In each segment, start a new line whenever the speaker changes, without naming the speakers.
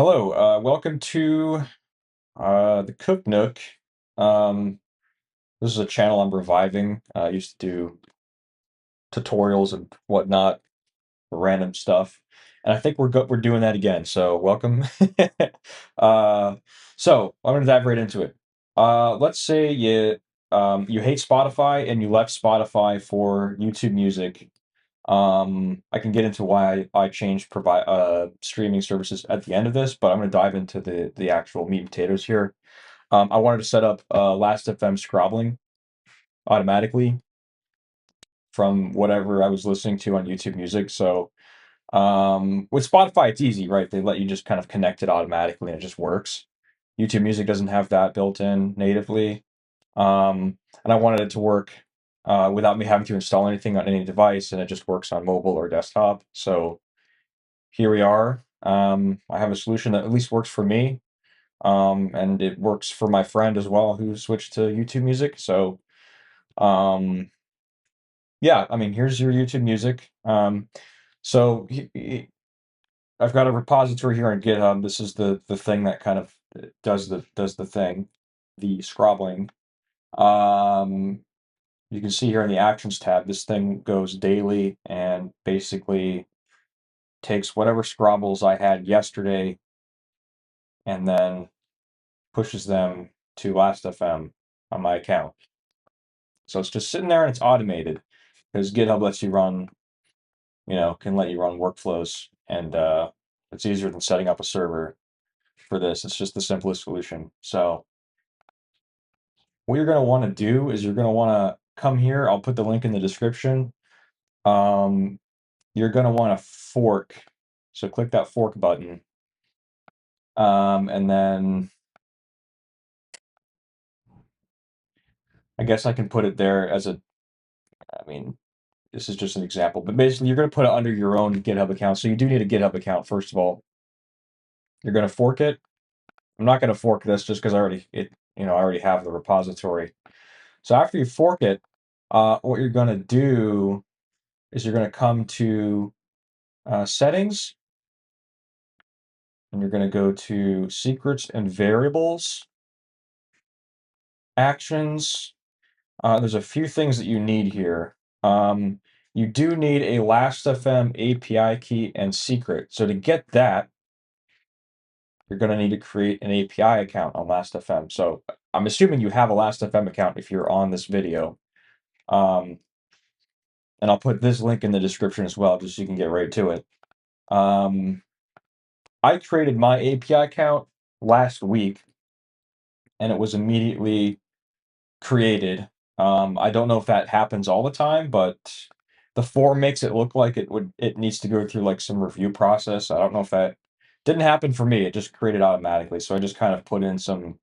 Hello, welcome to the Cook Nook. This is a channel I'm reviving. I used to do tutorials and whatnot, random stuff, and I think we're doing that again. So welcome. uh, so I'm gonna dive right into it. Let's say you hate Spotify and you left Spotify for YouTube Music. I can get into why I changed provide streaming services at the end of this, but I'm going to dive into the actual meat and potatoes here. I wanted to set up Last.fm scrobbling automatically from whatever I was listening to on YouTube Music. So with Spotify, it's easy, right? They let you just kind of connect it automatically and it just works. YouTube Music doesn't have that built in natively. And I wanted it to work without me having to install anything on any device, and it just works on mobile or desktop. So here we are. I have a solution that at least works for me, and it works for my friend as well who switched to YouTube Music. So, um, yeah, I mean, here's your YouTube Music. So I've got a repository here on GitHub. This is the thing that kind of does the thing, the scrobbling. Um, you can see here in the Actions tab, this thing goes daily and basically takes whatever scrobbles I had yesterday and then pushes them to Last.fm on my account. So it's just sitting there and it's automated because GitHub lets you run, can let you run workflows, and it's easier than setting up a server for this. It's just the simplest solution. So what you're going to want to do is you're going to want to come here. I'll put the link in the description. You're going to want to fork. So click that fork button. And then I guess I can put it there as I mean, this is just an example, but basically you're going to put it under your own GitHub account. So you do need a GitHub account, first of all. You're going to fork it. I'm not going to fork this just because I already have the repository. So after you fork it, what you're going to do is you're going to come to settings, and you're going to go to secrets and variables, actions. There's a few things that you need here. You do need a Last.fm API key and secret. So to get that, you're going to need to create an API account on Last.fm. So I'm assuming you have a Last.fm account if you're on this video. And I'll put this link in the description as well, just so you can get right to it. I created my API account last week, and it was immediately created. I don't know if that happens all the time, but the form makes it look like it needs to go through like some review process. I don't know if that didn't happen for me. It just created automatically. So I just kind of put in some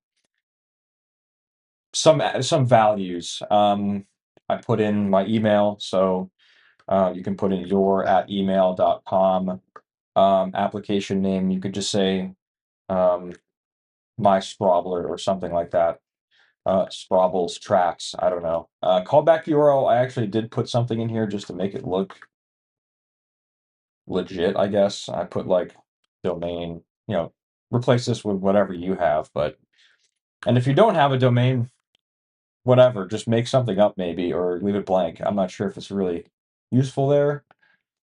values. I put in my email, so you can put in your@email.com. Application name, you could just say my scrobbler or something like that. Scrobbles tracks, I don't know. Callback URL, I actually did put something in here just to make it look legit, I guess. I put like domain, replace this with whatever you have, and if you don't have a domain, whatever, just make something up maybe, or leave it blank. I'm not sure if it's really useful there,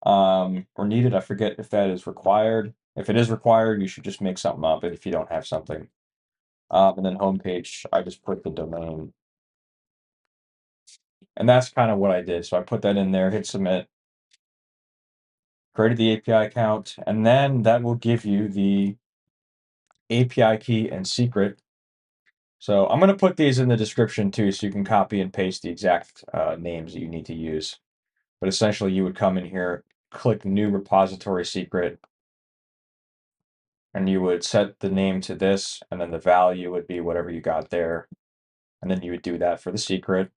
or needed. I forget if that is required. If it is required, you should just make something up if you don't have something. And then homepage, I just put the domain. And that's kind of what I did. So I put that in there, hit submit, created the API account, and then that will give you the API key and secret. So I'm going to put these in the description too, so you can copy and paste the exact names that you need to use. But essentially, you would come in here, click new repository secret, and you would set the name to this, and then the value would be whatever you got there. And then you would do that for the secret.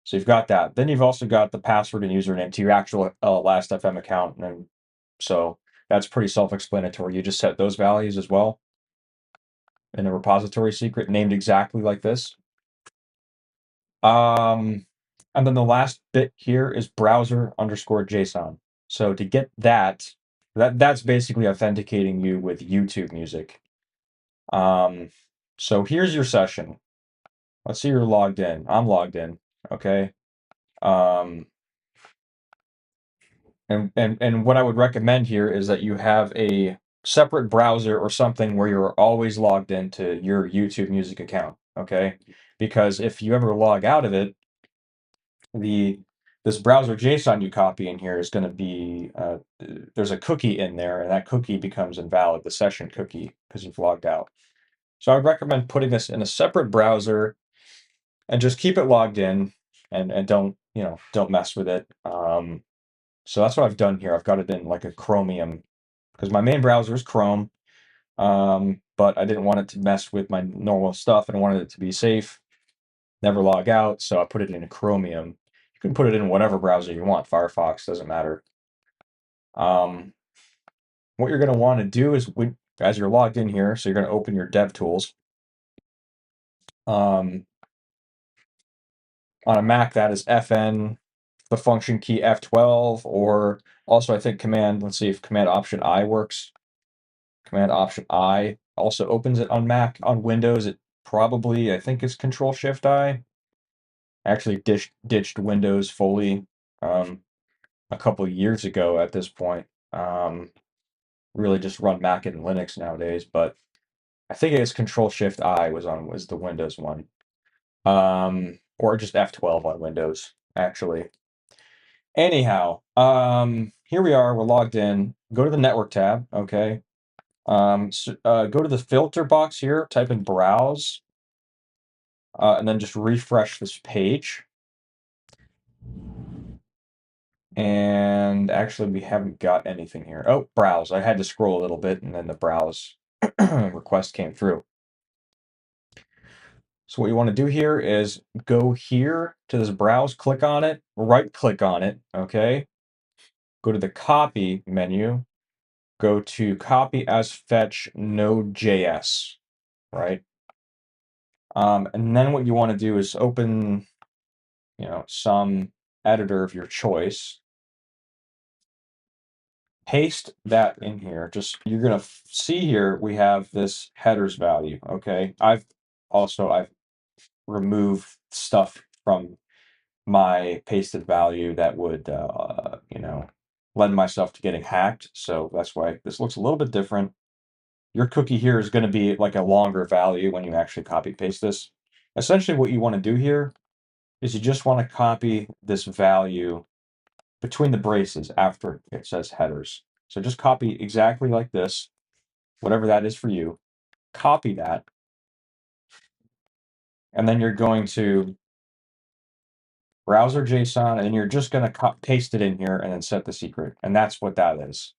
So you've got that. Then you've also got the password and username to your actual Last.fm account. And so that's pretty self-explanatory. You just set those values as well in a repository secret named exactly like this. And then the last bit here is browser_JSON. So to get that, That's basically authenticating you with YouTube Music. So here's your session. Let's see you're logged in. I'm logged in. Okay. Um, and what I would recommend here is that you have a separate browser or something where you're always logged into your YouTube Music account. Okay. Because if you ever log out of it, this browser JSON you copy in here is going to be there's a cookie in there, and that cookie becomes invalid, the session cookie, because you've logged out. So I would recommend putting this in a separate browser and just keep it logged in, and don't mess with it. So that's what I've done here. I've got it in like a Chromium because my main browser is Chrome, but I didn't want it to mess with my normal stuff and I wanted it to be safe, never log out. So I put it in a Chromium. You can put it in whatever browser you want. Firefox, doesn't matter. What you're going to want to do is, as you're logged in here, so you're going to open your DevTools. On a Mac, that is FN, the function key F12, or also I think let's see if Command Option I works. Command Option I also opens it on Mac. On Windows, it probably, I think it's Control Shift I. Actually ditched Windows fully a couple years ago at this point. Really just run Mac and Linux nowadays, but I think it's Control Shift I was the Windows one. Or just F12 on Windows, actually. Anyhow, here we are, we're logged in. Go to the network tab, okay? Go to the filter box here, type in browse, and then just refresh this page. And actually, we haven't got anything here. Oh, browse. I had to scroll a little bit, and then the browse request came through. So what you want to do here is go here to this browse, click on it, right click on it, okay? Go to the copy menu, go to copy as fetch Node.js, right? And then what you want to do is open, some editor of your choice. Paste that in here. You're gonna see here we have this headers value. Okay, I've removed stuff from my pasted value that would lend myself to getting hacked. So that's why this looks a little bit different. Your cookie here is going to be like a longer value when you actually copy paste this. Essentially, what you want to do here is you just want to copy this value between the braces after it says headers. So just copy exactly like this, whatever that is for you. Copy that. And then you're going to browser JSON, and you're just going to paste it in here and then set the secret. And that's what that is.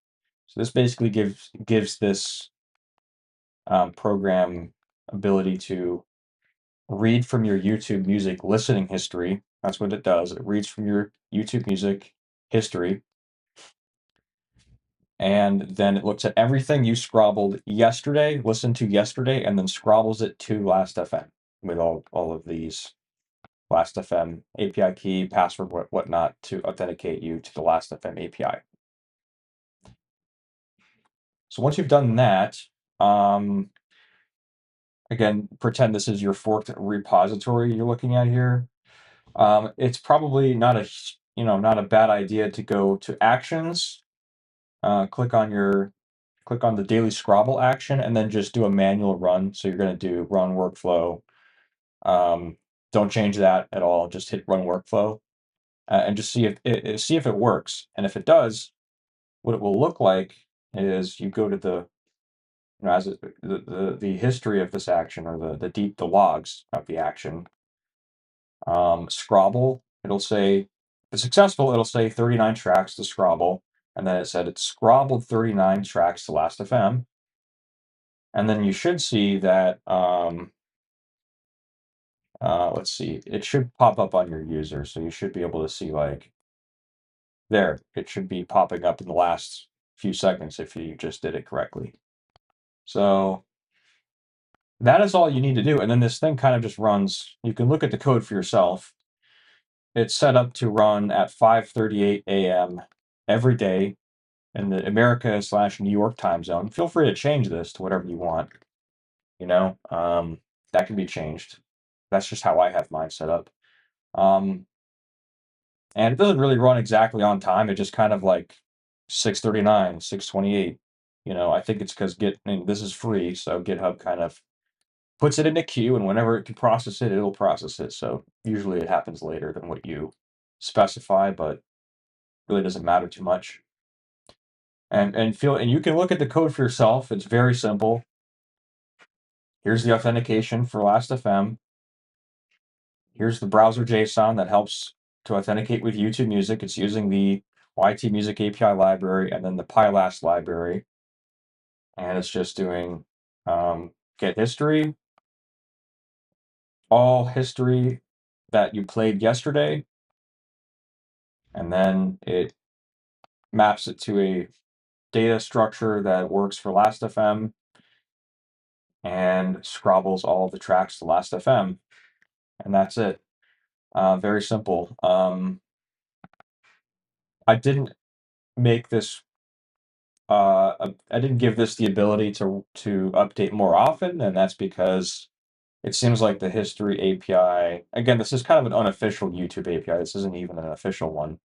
So this basically gives this program ability to read from your YouTube Music listening history. That's what it does. It reads from your YouTube Music history. And then it looks at everything you scrobbled yesterday, listened to yesterday, and then scrobbles it to Last.fm with all of these Last.fm API key, password, whatnot to authenticate you to the Last.fm API. So once you've done that, again, pretend this is your forked repository you're looking at here. It's probably not a bad idea to go to actions, click on the daily scrobble action, and then just do a manual run. So you're going to do run workflow. Don't change that at all. Just hit run workflow and just see if it works. And if it does, what it will look like is you go to the history of this action, or the logs of the action. Scrobble, it'll say, if it's successful, it'll say 39 tracks to scrobble. And then it said it scrobbled 39 tracks to Last.fm. And then you should see that, let's see, it should pop up on your user. So you should be able to see, like, there, it should be popping up in the last few seconds if you just did it correctly. So that is all you need to do. And then this thing kind of just runs. You can look at the code for yourself. It's set up to run at 5:38 a.m. every day in the America/New York time zone, feel free to change this to whatever you want. You know, that can be changed. That's just how I have mine set up. And it doesn't really run exactly on time. It just kind of like 6:39, 6:28. You know, I think it's because this is free, so GitHub kind of puts it in a queue, and whenever it can process it, it'll process it. So usually it happens later than what you specify, but really doesn't matter too much. And you can look at the code for yourself. It's very simple. Here's the authentication for Last.fm. Here's the browser JSON that helps to authenticate with YouTube Music. It's using the YT Music API library and then the PyLast library. And it's just doing get history, all history that you played yesterday, and then it maps it to a data structure that works for Last.fm and scrobbles all of the tracks to Last.fm. And that's it. Very simple. I didn't make this I didn't give this the ability to update more often, and that's because it seems like the history API, again, this is kind of an unofficial YouTube API. This isn't even an official one.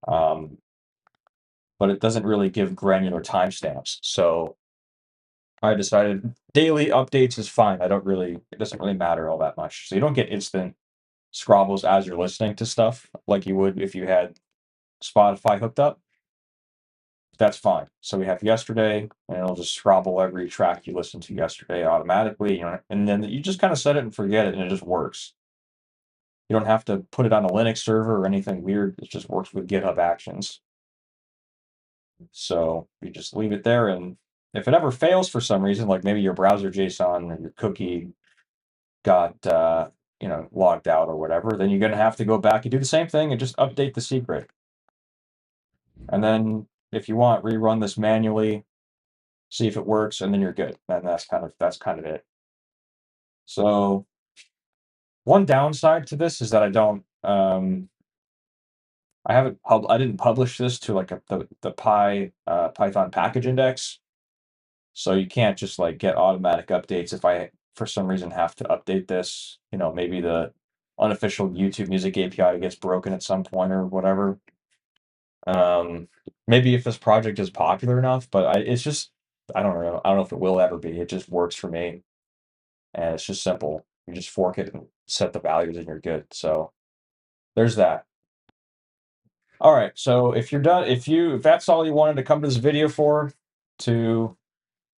But it doesn't really give granular timestamps. So I decided daily updates is fine. It doesn't really matter all that much. So you don't get instant scrobbles as you're listening to stuff like you would if you had Spotify hooked up. That's fine. So we have yesterday, and it'll just scrobble every track you listened to yesterday automatically, and then you just kind of set it and forget it, and it just works. You don't have to put it on a Linux server or anything weird. It just works with GitHub Actions. So you just leave it there, and if it ever fails for some reason, like maybe your browser JSON or your cookie got logged out or whatever, then you're gonna have to go back and do the same thing and just update the secret. And then if you want, rerun this manually, see if it works, and then you're good. And that's kind of it. So one downside to this is that I didn't publish this to like the Python package index. So you can't just like get automatic updates if I for some reason have to update this. Maybe the unofficial YouTube Music API gets broken at some point or whatever. Maybe if this project is popular enough, but it's just I don't know. I don't know if it will ever be. It just works for me, and it's just simple. You just fork it and set the values, and you're good. So there's that. All right. So if you're done, if that's all you wanted to come to this video for, to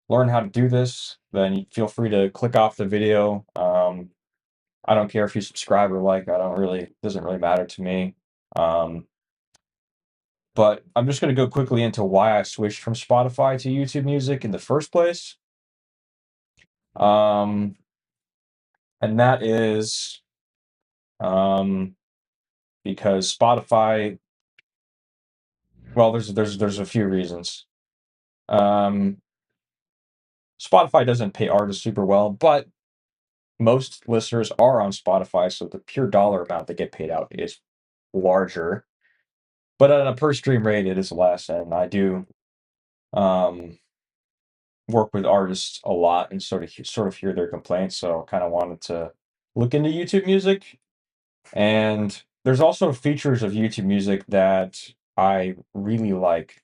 learn how to do this, then you feel free to click off the video. I don't care if you subscribe or like. It doesn't really matter to me. But I'm just going to go quickly into why I switched from Spotify to YouTube Music in the first place. And that is because Spotify. Well, there's a few reasons. Spotify doesn't pay artists super well, but most listeners are on Spotify, so the pure dollar amount they get paid out is larger. But on a per stream rate, it is less, and I do work with artists a lot and sort of hear their complaints. So I kind of wanted to look into YouTube Music, and there's also features of YouTube Music that I really like.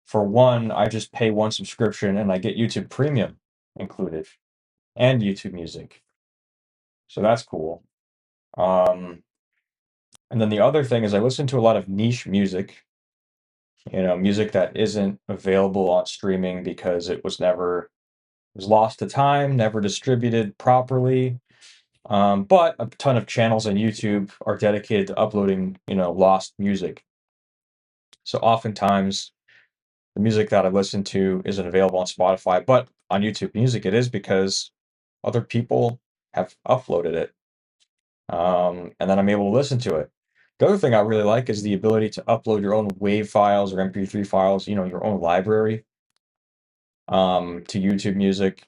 For one, I just pay one subscription and I get YouTube Premium included and YouTube Music. So that's cool. And then the other thing is I listen to a lot of niche music, music that isn't available on streaming because it was lost to time, never distributed properly. But a ton of channels on YouTube are dedicated to uploading, lost music. So oftentimes the music that I listen to isn't available on Spotify, but on YouTube Music it is because other people have uploaded it. And then I'm able to listen to it. The other thing I really like is the ability to upload your own WAV files or MP3 files, your own library, to YouTube Music,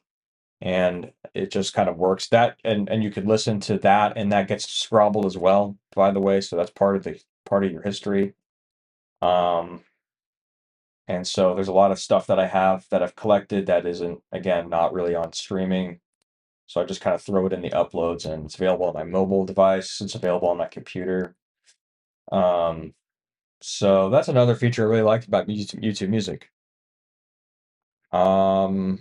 and it just kind of works. That and you could listen to that, and that gets scrobbled as well, by the way. So that's part of your history. And so there's a lot of stuff that I have that I've collected that isn't, again, not really on streaming. So I just kind of throw it in the uploads, and it's available on my mobile device. It's available on my computer. So that's another feature I really liked about YouTube Music. And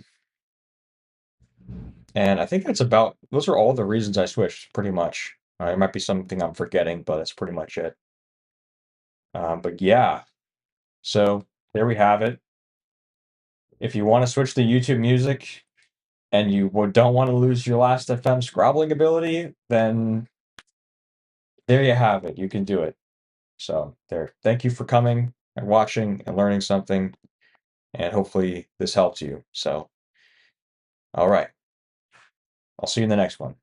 I think those are all the reasons I switched, pretty much. It might be something I'm forgetting, but that's pretty much it. But yeah, so there we have it. If you want to switch to YouTube Music and you don't want to lose your Last FM scrobbling ability, then there you have it. You can do it. So there. Thank you for coming and watching and learning something, and hopefully this helps you. So, all right. I'll see you in the next one.